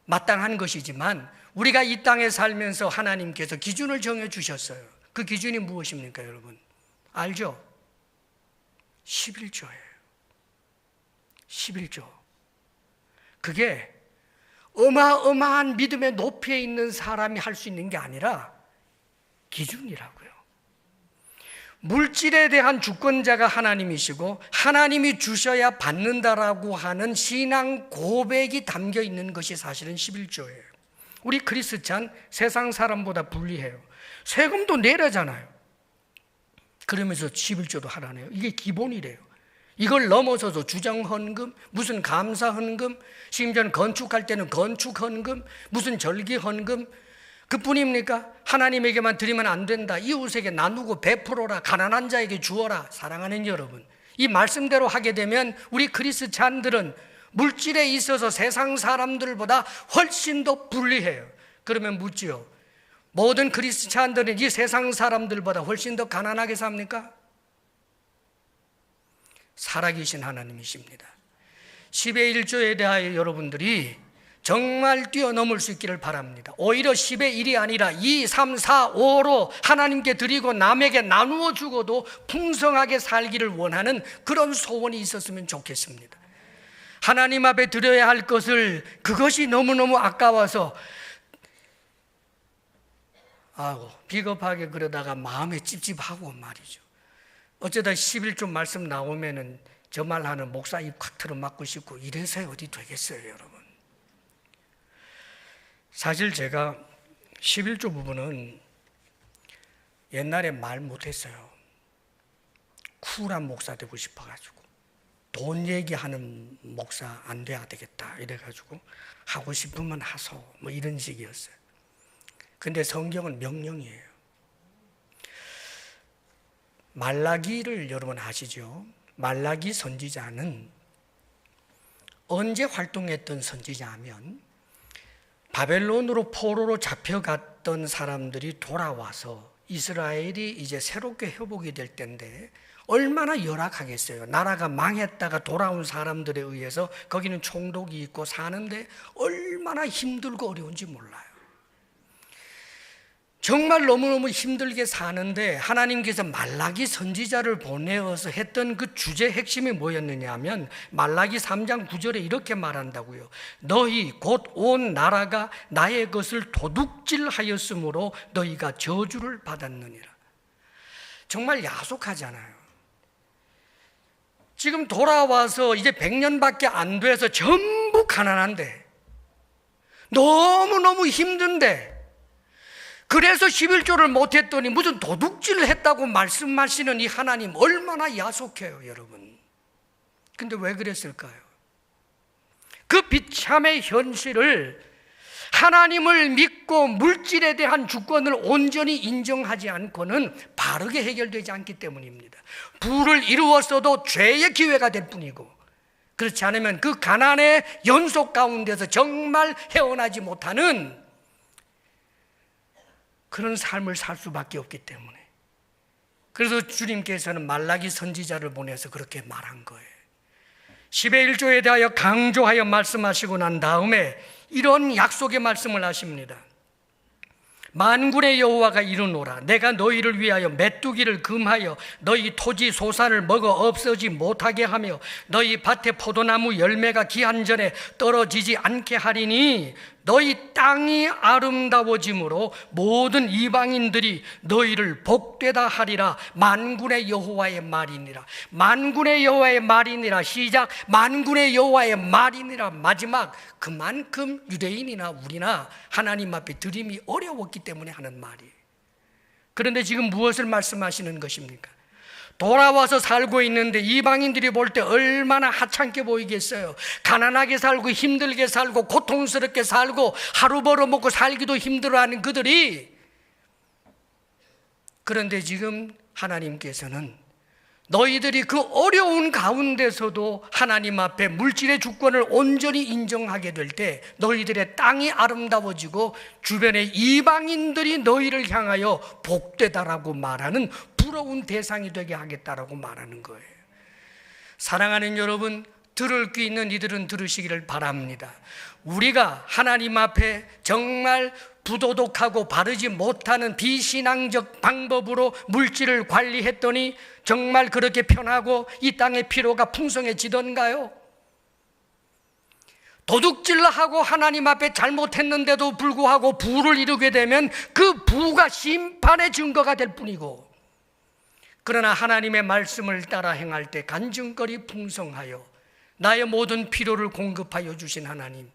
마땅한 것이지만, 우리가 이 땅에 살면서 하나님께서 기준을 정해 주셨어요. 그 기준이 무엇입니까, 여러분? 알죠? 11조예요. 11조. 그게 어마어마한 믿음의 높이에 있는 사람이 할 수 있는 게 아니라 기준이라고요. 물질에 대한 주권자가 하나님이시고 하나님이 주셔야 받는다라고 하는 신앙 고백이 담겨 있는 것이 사실은 11조예요. 우리 크리스찬 세상 사람보다 불리해요. 세금도 내라잖아요. 그러면서 11조도 하라네요. 이게 기본이래요. 이걸 넘어서서 주정헌금, 무슨 감사헌금, 심지어는 건축할 때는 건축헌금, 무슨 절기헌금, 그뿐입니까? 하나님에게만 드리면 안 된다, 이웃에게 나누고 베풀어라, 가난한 자에게 주어라. 사랑하는 여러분, 이 말씀대로 하게 되면 우리 크리스찬들은 물질에 있어서 세상 사람들보다 훨씬 더 불리해요. 그러면 묻지요, 모든 크리스찬들은 이 세상 사람들보다 훨씬 더 가난하게 삽니까? 살아계신 하나님이십니다. 10의 1조에 대하여 여러분들이 정말 뛰어넘을 수 있기를 바랍니다. 오히려 10의 1이 아니라 2, 3, 4, 5로 하나님께 드리고 남에게 나누어 주고도 풍성하게 살기를 원하는 그런 소원이 있었으면 좋겠습니다. 하나님 앞에 드려야 할 것을, 그것이 너무너무 아까워서 비겁하게 그러다가 마음에 찝찝하고 말이죠. 어쩌다 11조 말씀 나오면은 저 말하는 목사 입 콱 틀어맞고 싶고 이래서 어디 되겠어요, 여러분. 사실 제가 11조 부분은 옛날에 말 못했어요. 쿨한 목사 되고 싶어가지고, 돈 얘기하는 목사 안 돼야 되겠다 이래가지고, 하고 싶으면 하소 뭐 이런 식이었어요. 근데 성경은 명령이에요. 말라기를 여러분 아시죠? 말라기 선지자는 언제 활동했던 선지자하면, 바벨론으로 포로로 잡혀갔던 사람들이 돌아와서 이스라엘이 이제 새롭게 회복이 될 때인데 얼마나 열악하겠어요. 나라가 망했다가 돌아온 사람들에 의해서 거기는 총독이 있고 사는데 얼마나 힘들고 어려운지 몰라요. 정말 너무너무 힘들게 사는데 하나님께서 말라기 선지자를 보내어서 했던 그 주제 핵심이 뭐였느냐 하면, 말라기 3장 9절에 이렇게 말한다고요. 너희 곧 온 나라가 나의 것을 도둑질하였으므로 너희가 저주를 받았느니라. 정말 야속하잖아요. 지금 돌아와서 이제 100년밖에 안 돼서 전부 가난한데, 너무너무 힘든데, 그래서 11조를 못했더니 무슨 도둑질을 했다고 말씀하시는 이 하나님, 얼마나 야속해요, 여러분. 근데 왜 그랬을까요? 그 비참의 현실을 하나님을 믿고 물질에 대한 주권을 온전히 인정하지 않고는 바르게 해결되지 않기 때문입니다. 부를 이루었어도 죄의 기회가 될 뿐이고, 그렇지 않으면 그 가난의 연속 가운데서 정말 헤어나지 못하는 그런 삶을 살 수밖에 없기 때문에, 그래서 주님께서는 말라기 선지자를 보내서 그렇게 말한 거예요. 10의 1조에 대하여 강조하여 말씀하시고 난 다음에 이런 약속의 말씀을 하십니다. 만군의 여호와가 이르노라. 내가 너희를 위하여 메뚜기를 금하여 너희 토지 소산을 먹어 없어지 못하게 하며 너희 밭에 포도나무 열매가 기한 전에 떨어지지 않게 하리니, 너희 땅이 아름다워짐으로 모든 이방인들이 너희를 복되다 하리라. 만군의 여호와의 말이니라. 만군의 여호와의 말이니라. 시작. 만군의 여호와의 말이니라. 마지막. 그만큼 유대인이나 우리나 하나님 앞에 드림이 어려웠기 때문에 하는 말이에요. 그런데 지금 무엇을 말씀하시는 것입니까? 돌아와서 살고 있는데 이방인들이 볼 때 얼마나 하찮게 보이겠어요. 가난하게 살고 힘들게 살고 고통스럽게 살고 하루 벌어먹고 살기도 힘들어하는 그들이, 그런데 지금 하나님께서는 너희들이 그 어려운 가운데서도 하나님 앞에 물질의 주권을 온전히 인정하게 될 때 너희들의 땅이 아름다워지고 주변의 이방인들이 너희를 향하여 복되다라고 말하는 부러운 대상이 되게 하겠다라고 말하는 거예요. 사랑하는 여러분, 들을 귀 있는 이들은 들으시기를 바랍니다. 우리가 하나님 앞에 정말 부도덕하고 바르지 못하는 비신앙적 방법으로 물질을 관리했더니 정말 그렇게 편하고 이 땅의 피로가 풍성해지던가요? 도둑질하고 하나님 앞에 잘못했는데도 불구하고 부를 이루게 되면 그 부가 심판의 증거가 될 뿐이고, 그러나 하나님의 말씀을 따라 행할 때 간증거리 풍성하여 나의 모든 필요를 공급하여 주신 하나님,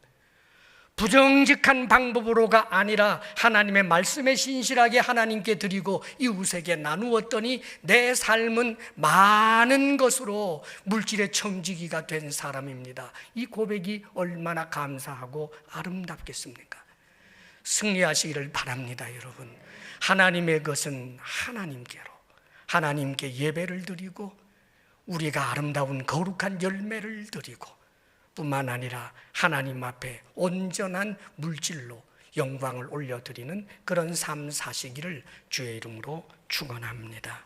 부정직한 방법으로가 아니라 하나님의 말씀에 신실하게 하나님께 드리고 이웃에게 나누었더니 내 삶은 많은 것으로 물질의 청지기가 된 사람입니다. 이 고백이 얼마나 감사하고 아름답겠습니까? 승리하시기를 바랍니다. 여러분, 하나님의 것은 하나님께로, 하나님께 예배를 드리고 우리가 아름다운 거룩한 열매를 드리고 뿐만 아니라 하나님 앞에 온전한 물질로 영광을 올려드리는 그런 삶 사시기를 주의 이름으로 축원합니다.